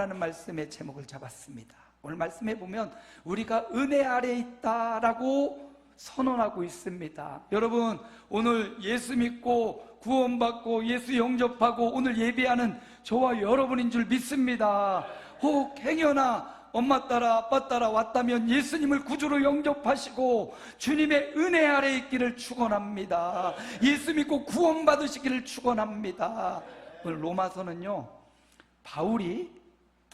있다라는 말씀의 제목을 잡았습니다. 오늘 말씀해 보면 우리가 은혜 아래에 있다라고 선언하고 있습니다. 여러분, 오늘 예수 믿고 구원받고 예수 영접하고 오늘 예배하는 저와 여러분인 줄 믿습니다. 혹 행여나 엄마 따라 아빠 따라 왔다면 예수님을 구주로 영접하시고 주님의 은혜 아래에 있기를 축원합니다. 예수 믿고 구원받으시기를 축원합니다. 오늘 로마서는요, 바울이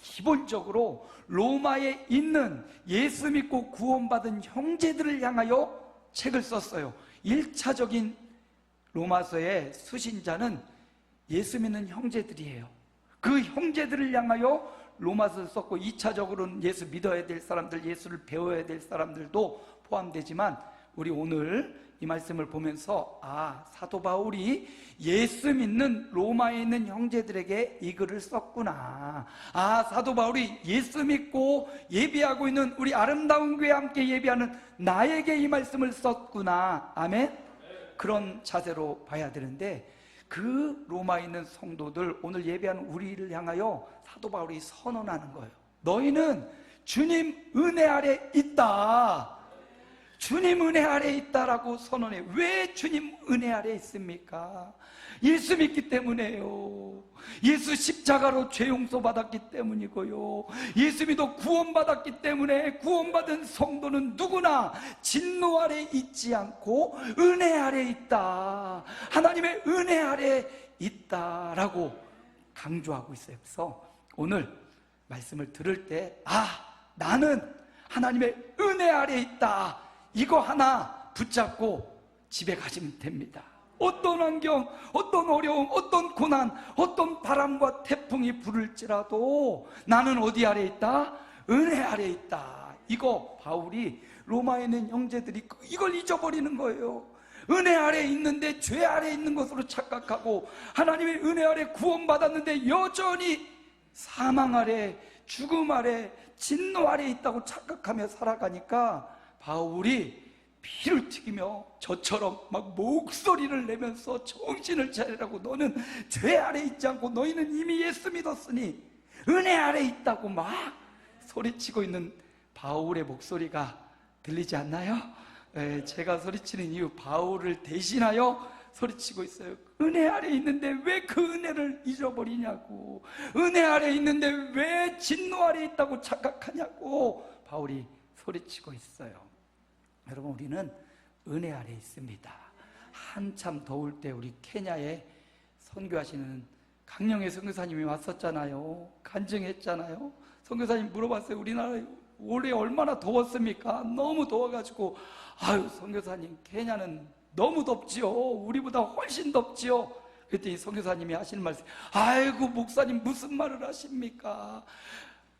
기본적으로 로마에 있는 예수 믿고 구원받은 형제들을 향하여 책을 썼어요. 1차적인 로마서의 수신자는 예수 믿는 형제들이에요. 그 형제들을 향하여 로마서를 썼고, 2차적으로는 예수 믿어야 될 사람들, 예수를 배워야 될 사람들도 포함되지만 우리 오늘 이 말씀을 보면서 사도 바울이 예수 믿는 로마에 있는 형제들에게 이 글을 썼구나. 사도 바울이 예수 믿고 예배하고 있는 우리 아름다운 교회에 함께 예배하는 나에게 이 말씀을 썼구나. 아멘? 그런 자세로 봐야 되는데, 그 로마에 있는 성도들, 오늘 예배하는 우리를 향하여 사도 바울이 선언하는 거예요. 너희는 주님 은혜 아래 있다. 주님 은혜 아래 있다라고 선언해. 왜 주님 은혜 아래 있습니까? 예수 믿기 때문에요. 예수 십자가로 죄 용서 받았기 때문이고요. 예수 믿어 구원받았기 때문에 구원받은 성도는 누구나 진노 아래 있지 않고 은혜 아래 있다. 하나님의 은혜 아래 있다라고 강조하고 있어요. 그래서 오늘 말씀을 들을 때 나는 하나님의 은혜 아래 있다, 이거 하나 붙잡고 집에 가시면 됩니다. 어떤 환경, 어떤 어려움, 어떤 고난, 어떤 바람과 태풍이 불을지라도 나는 어디 아래 있다? 은혜 아래 있다. 이거 바울이 로마에 있는 형제들이 이걸 잊어버리는 거예요. 은혜 아래 있는데 죄 아래 있는 것으로 착각하고, 하나님의 은혜 아래 구원받았는데 여전히 사망 아래, 죽음 아래, 진노 아래 있다고 착각하며 살아가니까 바울이 피를 튀기며 저처럼 막 목소리를 내면서 정신을 차리라고, 너는 죄 아래 있지 않고 너희는 이미 예수 믿었으니 은혜 아래 있다고 막 소리치고 있는 바울의 목소리가 들리지 않나요? 제가 소리치는 이유, 바울을 대신하여 소리치고 있어요. 은혜 아래 있는데 왜 그 은혜를 잊어버리냐고, 은혜 아래 있는데 왜 진노 아래 있다고 착각하냐고 바울이 소리치고 있어요. 여러분, 우리는 은혜 아래 있습니다. 한참 더울 때 우리 케냐에 선교하시는 강령의 선교사님이 왔었잖아요. 간증했잖아요. 선교사님 물어봤어요. 우리나라 올해 얼마나 더웠습니까? 너무 더워가지고, 선교사님, 케냐는 너무 덥지요. 우리보다 훨씬 덥지요. 그랬더니 선교사님이 하시는 말씀, 아이고 목사님 무슨 말을 하십니까?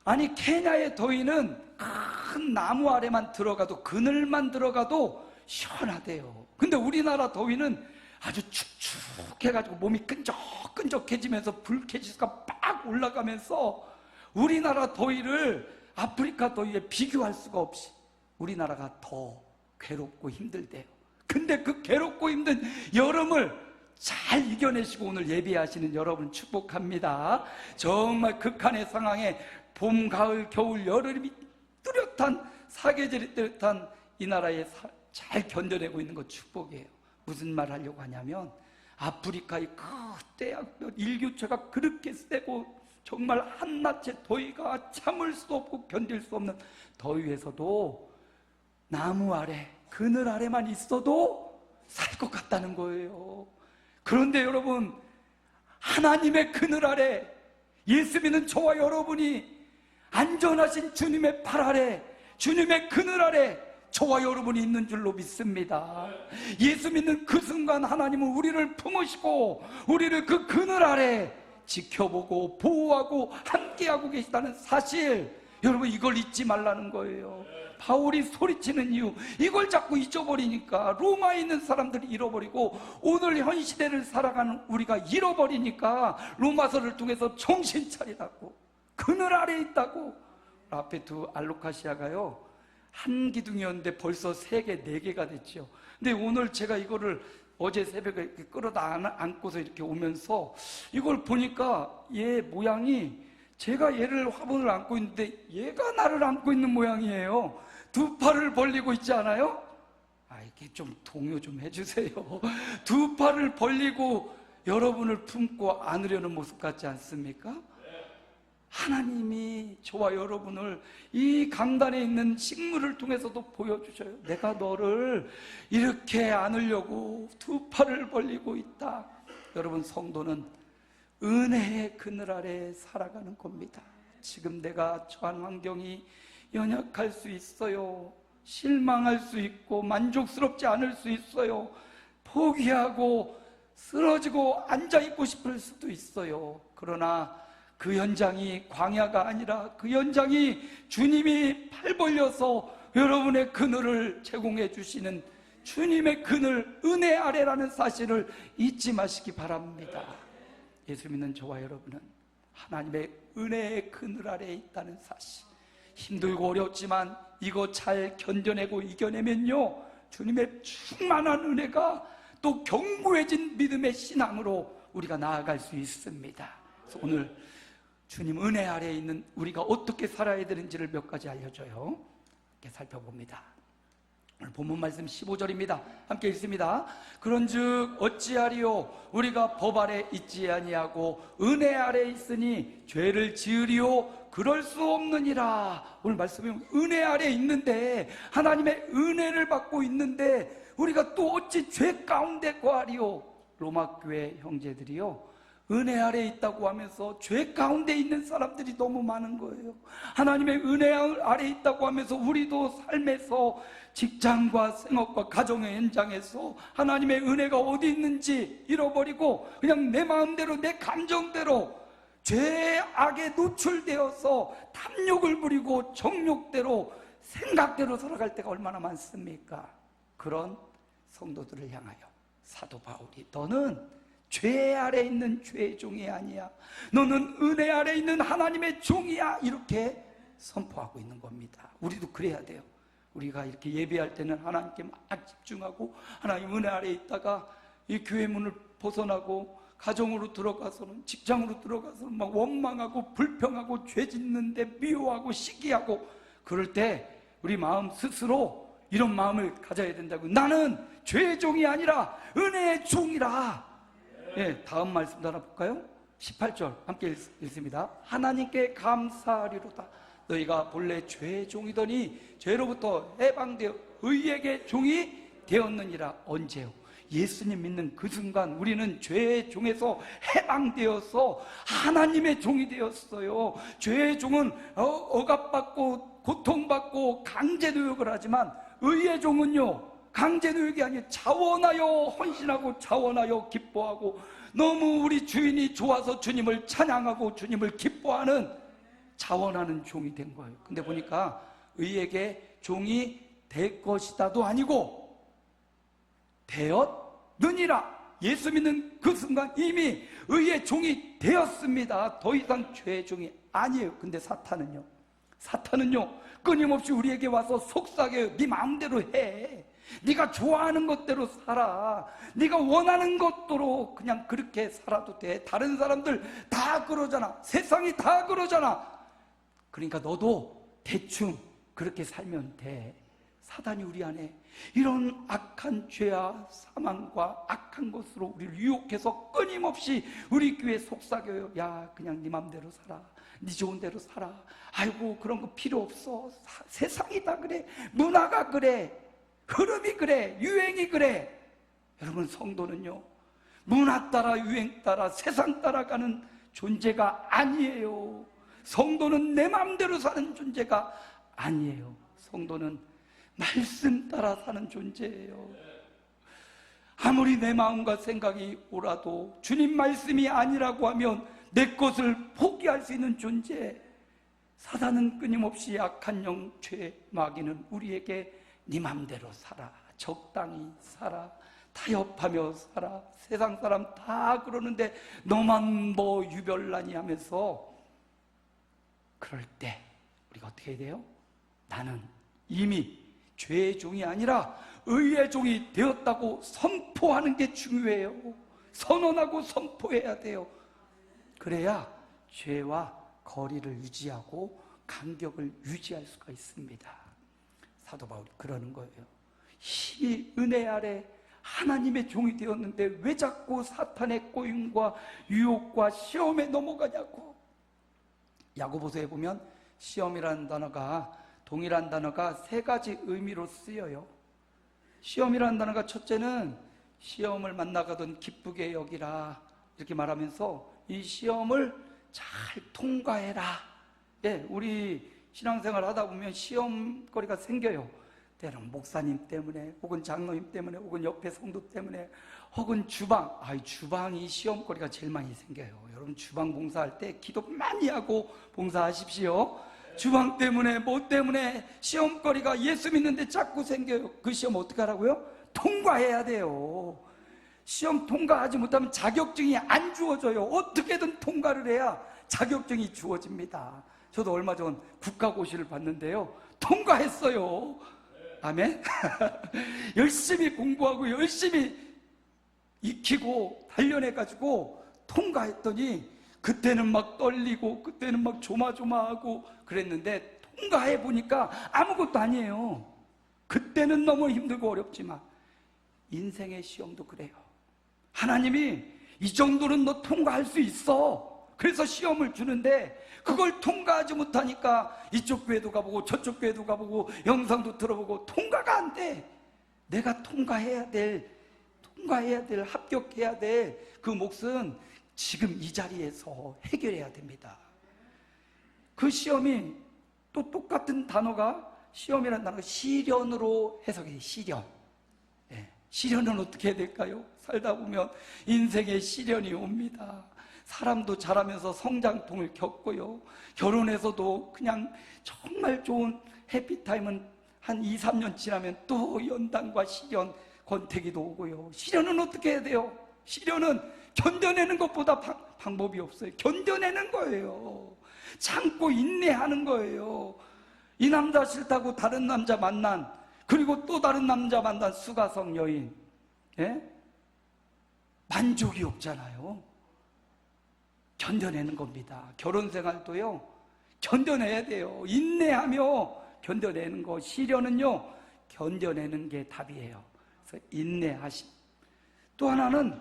아니, 케냐의 더위는 큰 나무 아래만 들어가도, 그늘만 들어가도 시원하대요. 근데 우리나라 더위는 아주 축축해가지고 몸이 끈적끈적해지면서 불쾌지수가 빡 올라가면서 우리나라 더위를 아프리카 더위에 비교할 수가 없이 우리나라가 더 괴롭고 힘들대요. 근데 그 괴롭고 힘든 여름을 잘 이겨내시고 오늘 예배하시는 여러분 축복합니다. 정말 극한의 상황에 봄, 가을, 겨울, 여름이 뚜렷한 사계절이 뚜렷한 이 나라에 잘 견뎌내고 있는 것 축복이에요. 무슨 말 하려고 하냐면, 아프리카의 그때 일교차가 그렇게 세고 정말 한낮의 더위가 참을 수 없고 견딜 수 없는 더위에서도 나무 아래, 그늘 아래만 있어도 살 것 같다는 거예요. 그런데 여러분, 하나님의 그늘 아래, 예수 믿는 저와 여러분이 안전하신 주님의 팔 아래, 주님의 그늘 아래 저와 여러분이 있는 줄로 믿습니다. 예수 믿는 그 순간 하나님은 우리를 품으시고 우리를 그 그늘 아래 지켜보고 보호하고 함께하고 계시다는 사실, 여러분 이걸 잊지 말라는 거예요. 바울이 소리치는 이유, 이걸 자꾸 잊어버리니까 로마에 있는 사람들이 잃어버리고 오늘 현 시대를 살아가는 우리가 잃어버리니까 로마서를 통해서 정신 차리라고, 그늘 아래 있다고. 앞에 두 알로카시아가요, 한 기둥이었는데 벌써 3개, 4개가 됐죠. 근데 오늘 제가 이거를 어제 새벽에 이렇게 끌어다 안고서 이렇게 오면서 이걸 보니까 얘 모양이 제가 얘를 화분을 안고 있는데 얘가 나를 안고 있는 모양이에요. 두 팔을 벌리고 있지 않아요? 이게 좀 동요 좀 해주세요. 두 팔을 벌리고 여러분을 품고 안으려는 모습 같지 않습니까? 하나님이 저와 여러분을 이 강단에 있는 식물을 통해서도 보여주셔요. 내가 너를 이렇게 안으려고 두 팔을 벌리고 있다. 여러분, 성도는 은혜의 그늘 아래 살아가는 겁니다. 지금 내가 처한 환경이 연약할 수 있어요. 실망할 수 있고 만족스럽지 않을 수 있어요. 포기하고 쓰러지고 앉아있고 싶을 수도 있어요. 그러나 그 현장이 광야가 아니라 그 현장이 주님이 팔 벌려서 여러분의 그늘을 제공해 주시는 주님의 그늘, 은혜 아래라는 사실을 잊지 마시기 바랍니다. 예수 믿는 저와 여러분은 하나님의 은혜의 그늘 아래에 있다는 사실, 힘들고 어렵지만 이거 잘 견뎌내고 이겨내면요, 주님의 충만한 은혜가 또 견고해진 믿음의 신앙으로 우리가 나아갈 수 있습니다. 그래서 오늘 주님 은혜 아래에 있는 우리가 어떻게 살아야 되는지를 몇 가지 알려줘요. 이렇게 살펴봅니다. 오늘 본문 말씀 15절입니다. 함께 읽습니다. 그런즉 어찌하리요? 우리가 법 아래 있지 아니하고 은혜 아래 있으니 죄를 지으리요? 그럴 수 없느니라. 오늘 말씀에 은혜 아래 있는데, 하나님의 은혜를 받고 있는데 우리가 또 어찌 죄 가운데 거하리요? 로마 교회 형제들이요, 은혜 아래 있다고 하면서 죄 가운데 있는 사람들이 너무 많은 거예요. 하나님의 은혜 아래 있다고 하면서 우리도 삶에서, 직장과 생업과 가정의 현장에서 하나님의 은혜가 어디 있는지 잃어버리고 그냥 내 마음대로, 내 감정대로 죄악에 노출되어서 탐욕을 부리고 정욕대로, 생각대로 살아갈 때가 얼마나 많습니까? 그런 성도들을 향하여 사도 바울이, 너는 죄 아래 있는 죄의 종이 아니야, 너는 은혜 아래 있는 하나님의 종이야, 이렇게 선포하고 있는 겁니다. 우리도 그래야 돼요. 우리가 이렇게 예배할 때는 하나님께 막 집중하고 하나님 은혜 아래 있다가 이 교회 문을 벗어나고 가정으로 들어가서는, 직장으로 들어가서는 막 원망하고 불평하고 죄 짓는데 미워하고 시기하고, 그럴 때 우리 마음 스스로 이런 마음을 가져야 된다고. 나는 죄의 종이 아니라 은혜의 종이라. 예, 다음 말씀 하나 볼까요? 18절 함께 읽습니다. 하나님께 감사하리로다. 너희가 본래 죄의 종이더니 죄로부터 해방되어 의에게 종이 되었느니라. 언제요? 예수님 믿는 그 순간 우리는 죄의 종에서 해방되어서 하나님의 종이 되었어요. 죄의 종은 억압받고 고통받고 강제노역을 하지만, 의의 종은요, 강제노역이 아니에요. 자원하여 헌신하고 자원하여 기뻐하고, 너무 우리 주인이 좋아서 주님을 찬양하고 주님을 기뻐하는, 자원하는 종이 된 거예요. 근데 보니까 의에게 종이 될 것이다도 아니고 되었느니라. 예수 믿는 그 순간 이미 의의 종이 되었습니다. 더 이상 죄의 종이 아니에요. 근데 사탄은요 끊임없이 우리에게 와서 속삭여요. 네 마음대로 해, 네가 좋아하는 것대로 살아, 네가 원하는 것대로 그냥 그렇게 살아도 돼, 다른 사람들 다 그러잖아, 세상이 다 그러잖아, 그러니까 너도 대충 그렇게 살면 돼. 사단이 우리 안에 이런 악한 죄와 사망과 악한 것으로 우리를 유혹해서 끊임없이 우리 귀에 속삭여요. 야, 그냥 네 맘대로 살아, 네 좋은 대로 살아, 아이고 그런 거 필요 없어, 세상이 다 그래, 문화가 그래, 흐름이 그래, 유행이 그래. 여러분, 성도는요, 문화 따라 유행 따라 세상 따라가는 존재가 아니에요. 성도는 내 마음대로 사는 존재가 아니에요. 성도는 말씀 따라 사는 존재예요. 아무리 내 마음과 생각이 오라도 주님 말씀이 아니라고 하면 내 것을 포기할 수 있는 존재. 사단은 끊임없이 악한 영죄 마귀는 우리에게 네 맘대로 살아, 적당히 살아, 타협하며 살아, 세상 사람 다 그러는데 너만 뭐 유별나니 하면서, 그럴 때 우리가 어떻게 해야 돼요? 나는 이미 죄의 종이 아니라 의의 종이 되었다고 선포하는 게 중요해요. 선언하고 선포해야 돼요. 그래야 죄와 거리를 유지하고 간격을 유지할 수가 있습니다. 사도 바울이 그러는 거예요. 힘이 은혜 아래 하나님의 종이 되었는데 왜 자꾸 사탄의 꼬임과 유혹과 시험에 넘어가냐고. 야고보서에 보면 시험이라는 단어가, 동일한 단어가 세 가지 의미로 쓰여요. 시험이라는 단어가 첫째는 시험을 만나거든 기쁘게 여기라 이렇게 말하면서 이 시험을 잘 통과해라. 예, 우리 신앙생활 하다 보면 시험거리가 생겨요. 때론 목사님 때문에, 혹은 장로님 때문에, 혹은 옆에 성도 때문에, 혹은 주방이 시험거리가 제일 많이 생겨요. 여러분 주방 봉사할 때 기도 많이 하고 봉사하십시오. 주방 때문에 뭐 때문에 시험거리가 예수 믿는데 자꾸 생겨요. 그 시험 어떻게 하라고요? 통과해야 돼요. 시험 통과하지 못하면 자격증이 안 주어져요. 어떻게든 통과를 해야 자격증이 주어집니다. 저도 얼마 전 국가고시를 봤는데요, 통과했어요. 아멘. 열심히 공부하고 열심히 익히고 단련해가지고 통과했더니 그때는 막 떨리고 그때는 막 조마조마하고 그랬는데 통과해보니까 아무것도 아니에요. 그때는 너무 힘들고 어렵지만 인생의 시험도 그래요. 하나님이 이 정도는 너 통과할 수 있어, 그래서 시험을 주는데 그걸 통과하지 못하니까 이쪽 교회도 가보고 저쪽 교회도 가보고 영상도 들어보고 통과가 안 돼. 내가 통과해야 될 합격해야 될 그 몫은 지금 이 자리에서 해결해야 됩니다. 그 시험이 또 똑같은 단어가, 시험이라는 단어가 시련으로 해석해요. 시련. 예, 시련은 어떻게 해야 될까요? 살다 보면 인생에 시련이 옵니다. 사람도 자라면서 성장통을 겪고요, 결혼해서도 그냥 정말 좋은 해피타임은 한 2, 3년 지나면 또 연단과 시련, 권태기도 오고요. 시련은 어떻게 해야 돼요? 시련은 견뎌내는 것보다 방법이 없어요. 견뎌내는 거예요. 참고 인내하는 거예요. 이 남자 싫다고 다른 남자 만난, 그리고 또 다른 남자 만난 수가성 여인, 예? 만족이 없잖아요. 견뎌내는 겁니다. 결혼 생활도요, 견뎌내야 돼요. 인내하며 견뎌내는 거. 시련은요, 견뎌내는 게 답이에요. 그래서 인내하심. 또 하나는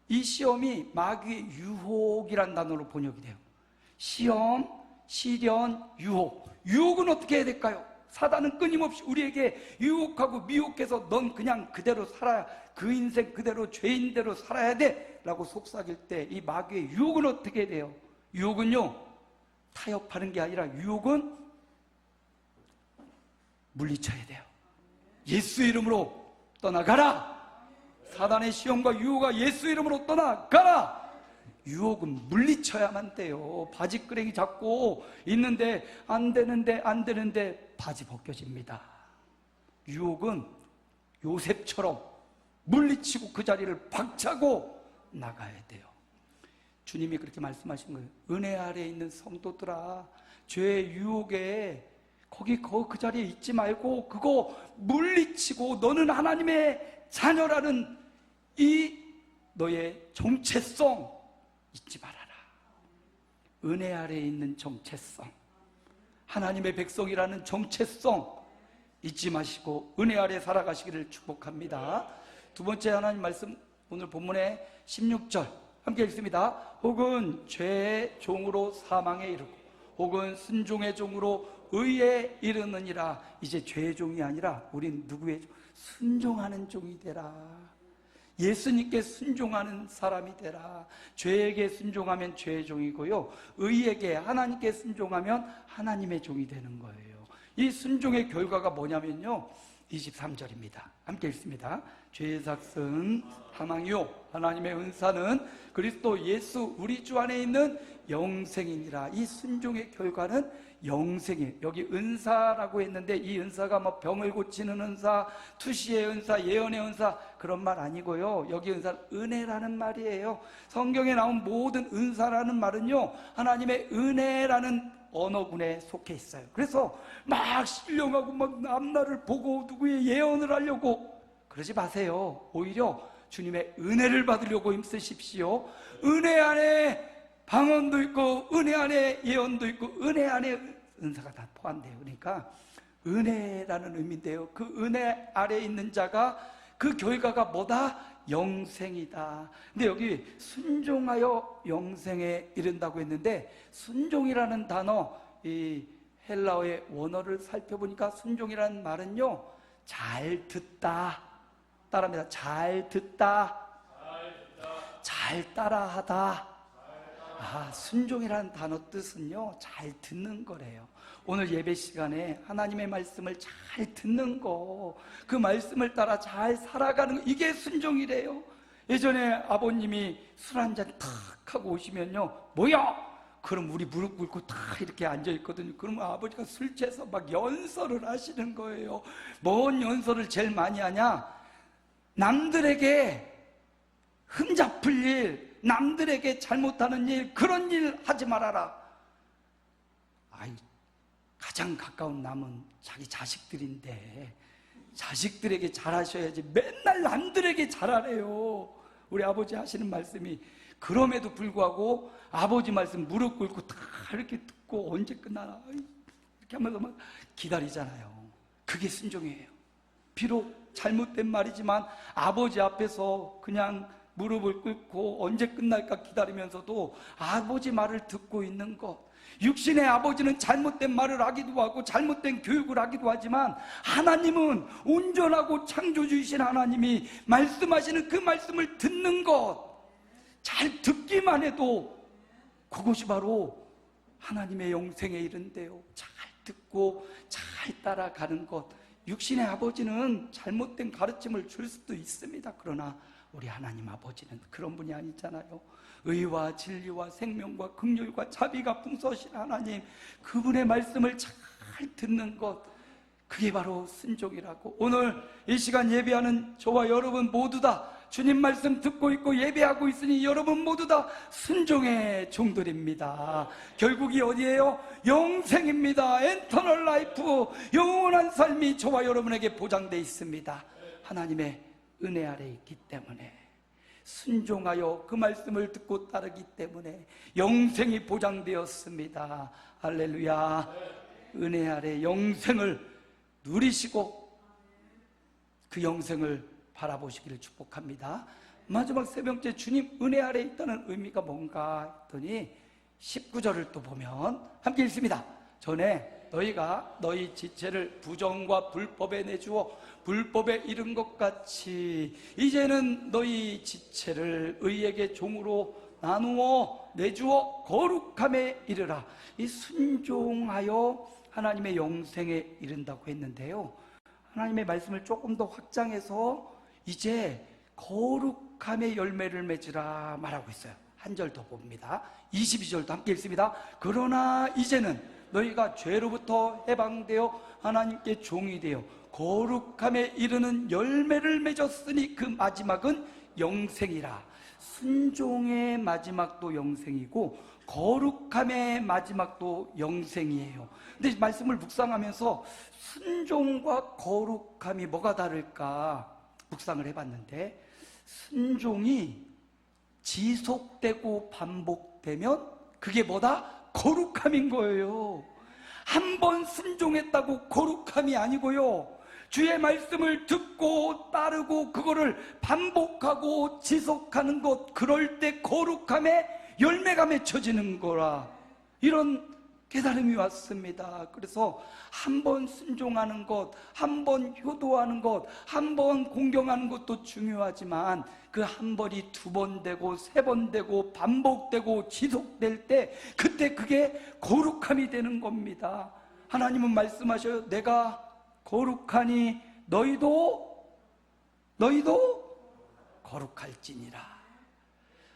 이 시험이 마귀의 유혹이란 단어로 번역이 돼요. 시험, 시련, 유혹. 유혹은 어떻게 해야 될까요? 사단은 끊임없이 우리에게 유혹하고 미혹해서 넌 그냥 그대로 살아야, 그 인생 그대로 죄인대로 살아야 돼 라고 속삭일 때 이 마귀의 유혹은 어떻게 돼요? 유혹은요, 타협하는 게 아니라 유혹은 물리쳐야 돼요. 예수 이름으로 떠나가라. 사단의 시험과 유혹아 예수 이름으로 떠나가라. 유혹은 물리쳐야만 돼요. 바지끄레기 잡고 있는데 안 되는데 바지 벗겨집니다. 유혹은 요셉처럼 물리치고 그 자리를 박차고 나가야 돼요. 주님이 그렇게 말씀하신 거예요. 은혜 아래에 있는 성도들아, 죄의 유혹에 그 자리에 있지 말고 그거 물리치고 너는 하나님의 자녀라는 이 너의 정체성 잊지 말아라. 은혜 아래에 있는 정체성, 하나님의 백성이라는 정체성 잊지 마시고 은혜 아래 살아가시기를 축복합니다. 두 번째 하나님 말씀, 오늘 본문의 16절 함께 읽습니다. 혹은 죄의 종으로 사망에 이르고 혹은 순종의 종으로 의에 이르느니라. 이제 죄의 종이 아니라 우린 누구의 종? 순종하는 종이 되라. 예수님께 순종하는 사람이 되라. 죄에게 순종하면 죄의 종이고요, 의에게, 하나님께 순종하면 하나님의 종이 되는 거예요. 이 순종의 결과가 뭐냐면요, 23절입니다. 함께 읽습니다. 죄의 삭은 사망이요 하나님의 은사는 그리스도 예수 우리 주 안에 있는 영생이니라. 이 순종의 결과는 영생이에요. 여기 은사라고 했는데 이 은사가 뭐 병을 고치는 은사, 투시의 은사, 예언의 은사 그런 말 아니고요, 여기 은사는 은혜라는 말이에요. 성경에 나온 모든 은사라는 말은요, 하나님의 은혜라는 언어군에 속해 있어요. 그래서 막 신령하고 막 앞날을 보고 누구의 예언을 하려고 그러지 마세요. 오히려 주님의 은혜를 받으려고 힘쓰십시오. 은혜 안에 방언도 있고 은혜 안에 예언도 있고 은혜 안에 은사가 다 포함돼요. 그러니까 은혜라는 의미인데요, 그 은혜 아래에 있는 자가, 그 교회가가 뭐다? 영생이다. 근데 여기 순종하여 영생에 이른다고 했는데, 순종이라는 단어, 이 헬라어의 원어를 살펴보니까 순종이라는 말은요, 잘 듣다, 따라합니다. 잘 듣다, 잘 따라하다. 순종이라는 단어 뜻은요, 잘 듣는 거래요. 오늘 예배 시간에 하나님의 말씀을 잘 듣는 거, 그 말씀을 따라 잘 살아가는 거, 이게 순종이래요. 예전에 아버님이 술 한잔 탁 하고 오시면요, 뭐야? 그럼 우리 무릎 꿇고 탁 이렇게 앉아있거든요. 그러면 아버지가 술 취해서 막 연설을 하시는 거예요. 뭔 연설을 제일 많이 하냐? 남들에게 흠잡을 일, 남들에게 잘못하는 일, 그런 일 하지 말아라. 가장 가까운 남은 자기 자식들인데 자식들에게 잘하셔야지 맨날 남들에게 잘하래요. 우리 아버지 하시는 말씀이. 그럼에도 불구하고 아버지 말씀 무릎 꿇고 다 이렇게 듣고 언제 끝나나 이렇게 하면서 막 기다리잖아요. 그게 순종이에요. 비록 잘못된 말이지만 아버지 앞에서 그냥 무릎을 꿇고 언제 끝날까 기다리면서도 아버지 말을 듣고 있는 것. 육신의 아버지는 잘못된 말을 하기도 하고 잘못된 교육을 하기도 하지만, 하나님은 온전하고 창조주이신 하나님이 말씀하시는 그 말씀을 듣는 것, 잘 듣기만 해도 그것이 바로 하나님의 영생에 이른데요. 잘 듣고 잘 따라가는 것. 육신의 아버지는 잘못된 가르침을 줄 수도 있습니다. 그러나 우리 하나님 아버지는 그런 분이 아니잖아요. 의와 진리와 생명과 긍휼과 자비가 풍성하신 하나님, 그분의 말씀을 잘 듣는 것, 그게 바로 순종이라고. 오늘 이 시간 예배하는 저와 여러분 모두 다 주님 말씀 듣고 있고 예배하고 있으니 여러분 모두 다 순종의 종들입니다. 결국이 어디예요? 영생입니다. 엔터널 라이프, 영원한 삶이 저와 여러분에게 보장되어 있습니다. 하나님의 은혜 아래 있기 때문에, 순종하여 그 말씀을 듣고 따르기 때문에 영생이 보장되었습니다. 할렐루야. 은혜 아래 영생을 누리시고 그 영생을 바라보시기를 축복합니다. 마지막 세 번째, 주님 은혜 아래 있다는 의미가 뭔가 했더니 19절을 또 보면 함께 읽습니다. 전에 너희가 너희 지체를 부정과 불법에 내주어 불법에 이른 것 같이 이제는 너희 지체를 의에게 종으로 나누어 내주어 거룩함에 이르라. 이 순종하여 하나님의 영생에 이른다고 했는데요, 하나님의 말씀을 조금 더 확장해서 이제 거룩함의 열매를 맺으라 말하고 있어요. 한 절 더 봅니다. 22절도 함께 읽습니다. 그러나 이제는 너희가 죄로부터 해방되어 하나님께 종이 되어 거룩함에 이르는 열매를 맺었으니 그 마지막은 영생이라. 순종의 마지막도 영생이고 거룩함의 마지막도 영생이에요. 근데 말씀을 묵상하면서 순종과 거룩함이 뭐가 다를까 묵상을 해봤는데, 순종이 지속되고 반복되면 그게 뭐다? 거룩함인 거예요. 한 번 순종했다고 거룩함이 아니고요, 주의 말씀을 듣고 따르고 그거를 반복하고 지속하는 것, 그럴 때 거룩함의 열매가 맺혀지는 거라, 이런 깨달음이 왔습니다. 그래서 한 번 순종하는 것, 한 번 효도하는 것, 한 번 공경하는 것도 중요하지만 그 한 번이 두 번 되고 세 번 되고 반복되고 지속될 때, 그때 그게 거룩함이 되는 겁니다. 하나님은 말씀하셔요. 내가 거룩하니 너희도 거룩할지니라.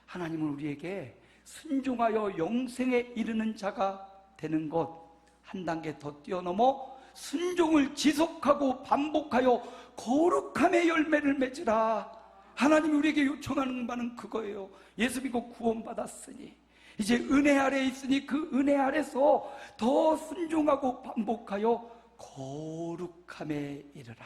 하나님은 우리에게 순종하여 영생에 이르는 자가 되는 것, 한 단계 더 뛰어넘어 순종을 지속하고 반복하여 거룩함의 열매를 맺으라. 하나님이 우리에게 요청하는 바는 그거예요. 예수 믿고 구원받았으니 이제 은혜 아래에 있으니 그 은혜 아래서 더 순종하고 반복하여 거룩함에 이르라.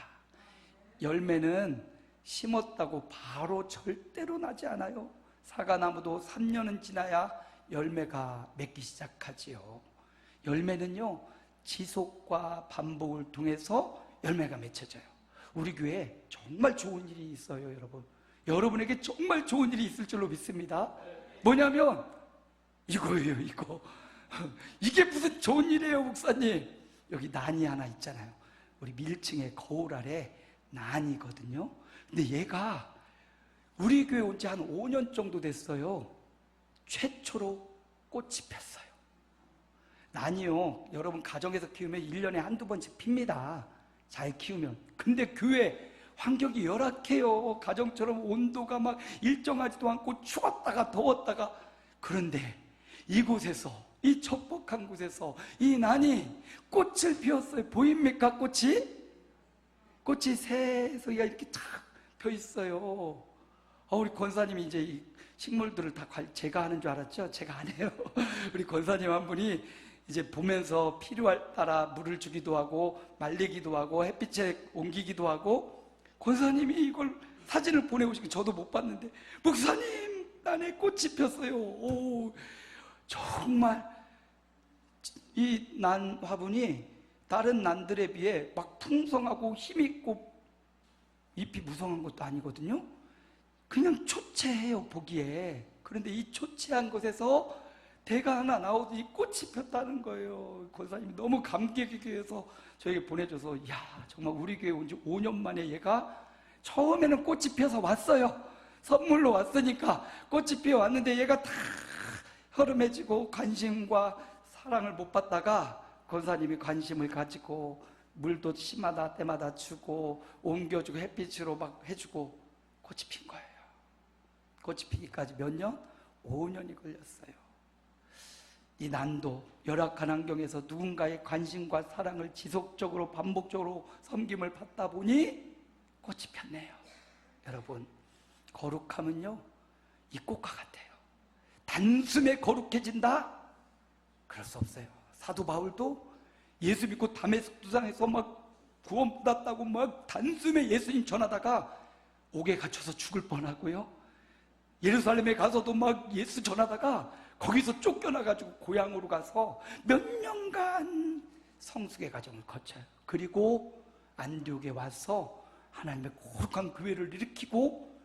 열매는 심었다고 바로 절대로 나지 않아요. 사과나무도 3년은 지나야 열매가 맺기 시작하지요. 열매는요, 지속과 반복을 통해서 열매가 맺혀져요. 우리 교회에 정말 좋은 일이 있어요, 여러분. 여러분에게 정말 좋은 일이 있을 줄로 믿습니다. 뭐냐면 이거예요, 이거. 이게 무슨 좋은 일이에요, 목사님? 여기 난이 하나 있잖아요. 우리 밀층의 거울 아래 난이거든요. 근데 얘가 우리 교회 온 지 한 5년 정도 됐어요. 최초로 꽃이 폈어요. 난이요, 여러분 가정에서 키우면 1년에 한두 번씩 핍니다. 잘 키우면. 근데 교회 환경이 열악해요. 가정처럼 온도가 막 일정하지도 않고 추웠다가 더웠다가. 그런데 이곳에서, 이 척박한 곳에서 이 난이 꽃을 피웠어요. 보입니까, 꽃이? 꽃이 새서기가 이렇게 탁 펴 있어요. 우리 권사님이 이제 이 식물들을 다 제가 하는 줄 알았죠? 제가 안 해요. 우리 권사님 한 분이 이제 보면서 필요할 따라 물을 주기도 하고 말리기도 하고 햇빛에 옮기기도 하고, 권사님이 이걸 사진을 보내오시고 저도 못 봤는데, 목사님 난에 꽃이 폈어요. 오, 정말 이 난 화분이 다른 난들에 비해 막 풍성하고 힘있고 잎이 무성한 것도 아니거든요. 그냥 초췌해요, 보기에. 그런데 이 초췌한 곳에서 대가 하나 나오더니 꽃이 폈다는 거예요. 권사님이 너무 감격해서 저에게 보내줘서, 야, 정말 우리 교회 온 지 5년 만에 얘가 처음에는 꽃이 펴서 왔어요. 선물로 왔으니까 꽃이 피어 왔는데 얘가 다 허름해지고 관심과 사랑을 못 받다가 권사님이 관심을 가지고 물도 시마다 때마다 주고 옮겨주고 햇빛으로 막 해주고 꽃이 핀 거예요. 꽃이 피기까지 몇 년? 5년이 걸렸어요. 이 난도 열악한 환경에서 누군가의 관심과 사랑을 지속적으로 반복적으로 섬김을 받다 보니 꽃이 폈네요. 여러분, 거룩함은요, 이 꽃과 같아요. 단숨에 거룩해진다? 그럴 수 없어요. 사도 바울도 예수 믿고 다메섹 두상에서 막 구원받았다고 막 단숨에 예수님 전하다가 옥에 갇혀서 죽을 뻔하고요. 예루살렘에 가서도 막 예수 전하다가 거기서 쫓겨나가지고 고향으로 가서 몇 년간 성숙의 과정을 거쳐요. 그리고 안디옥에 와서 하나님의 거룩한 교회를 일으키고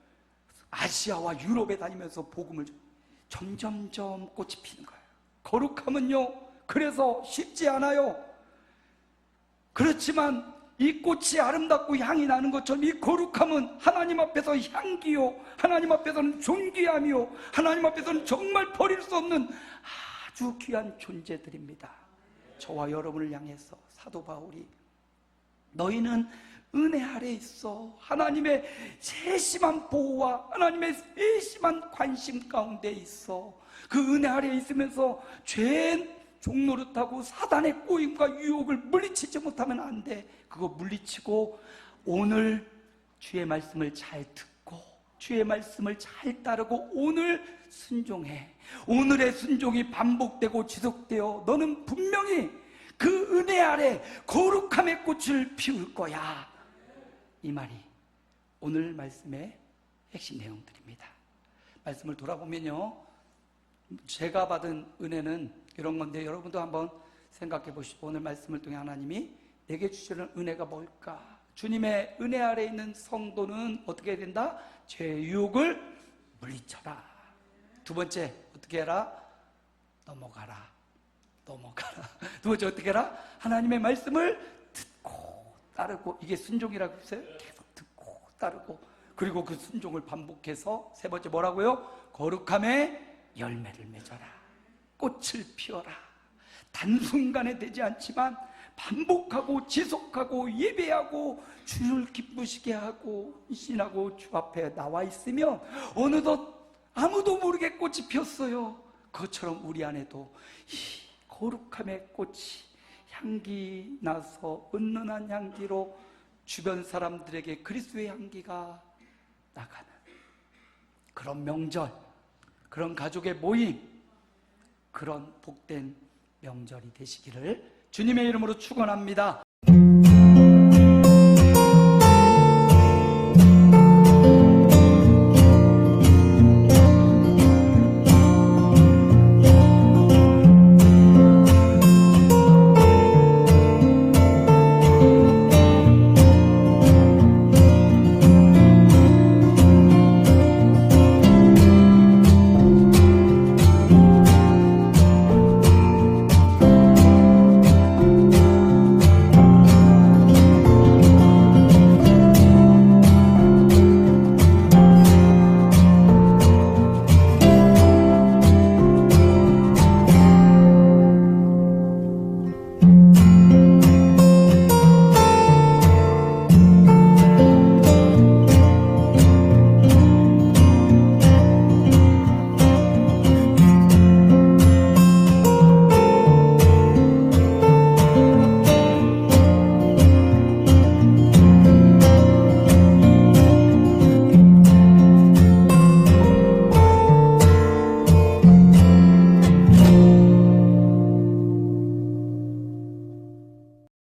아시아와 유럽에 다니면서 복음을 점점점 꽃이 피는 거예요. 거룩함은요, 그래서 쉽지 않아요. 그렇지만 이 꽃이 아름답고 향이 나는 것처럼 이 거룩함은 하나님 앞에서 향기요, 하나님 앞에서는 존귀함이요, 하나님 앞에서는 정말 버릴 수 없는 아주 귀한 존재들입니다. 저와 여러분을 향해서 사도 바울이, 너희는 은혜 아래 있어. 하나님의 세심한 보호와 하나님의 세심한 관심 가운데 있어. 그 은혜 아래 있으면서 죄 종노릇하고 사단의 꼬임과 유혹을 물리치지 못하면 안 돼. 그거 물리치고 오늘 주의 말씀을 잘 듣고 주의 말씀을 잘 따르고 오늘 순종해. 오늘의 순종이 반복되고 지속되어 너는 분명히 그 은혜 아래 거룩함의 꽃을 피울 거야. 이 말이 오늘 말씀의 핵심 내용들입니다. 말씀을 돌아보면요, 제가 받은 은혜는 이런 건데 여러분도 한번 생각해 보시고, 오늘 말씀을 통해 하나님이 내게 주시는 은혜가 뭘까? 주님의 은혜 아래 있는 성도는 어떻게 해야 된다? 죄의 유혹을 물리쳐라. 두 번째, 어떻게 해라? 넘어가라. 두 번째, 어떻게 해라? 하나님의 말씀을 듣고 따르고. 이게 순종이라고 했어요. 계속 듣고 따르고, 그리고 그 순종을 반복해서 세 번째 뭐라고요? 거룩함의 열매를 맺어라. 꽃을 피워라. 단순간에 되지 않지만 반복하고 지속하고 예배하고 주를 기쁘시게 하고 신하고 주 앞에 나와 있으면 어느덧 아무도 모르게 꽃이 폈어요. 그것처럼 우리 안에도 이 거룩함의 꽃이 향기 나서 은은한 향기로 주변 사람들에게 그리스도의 향기가 나가는 그런 명절, 그런 가족의 모임, 그런 복된 명절이 되시기를 주님의 이름으로 축원합니다.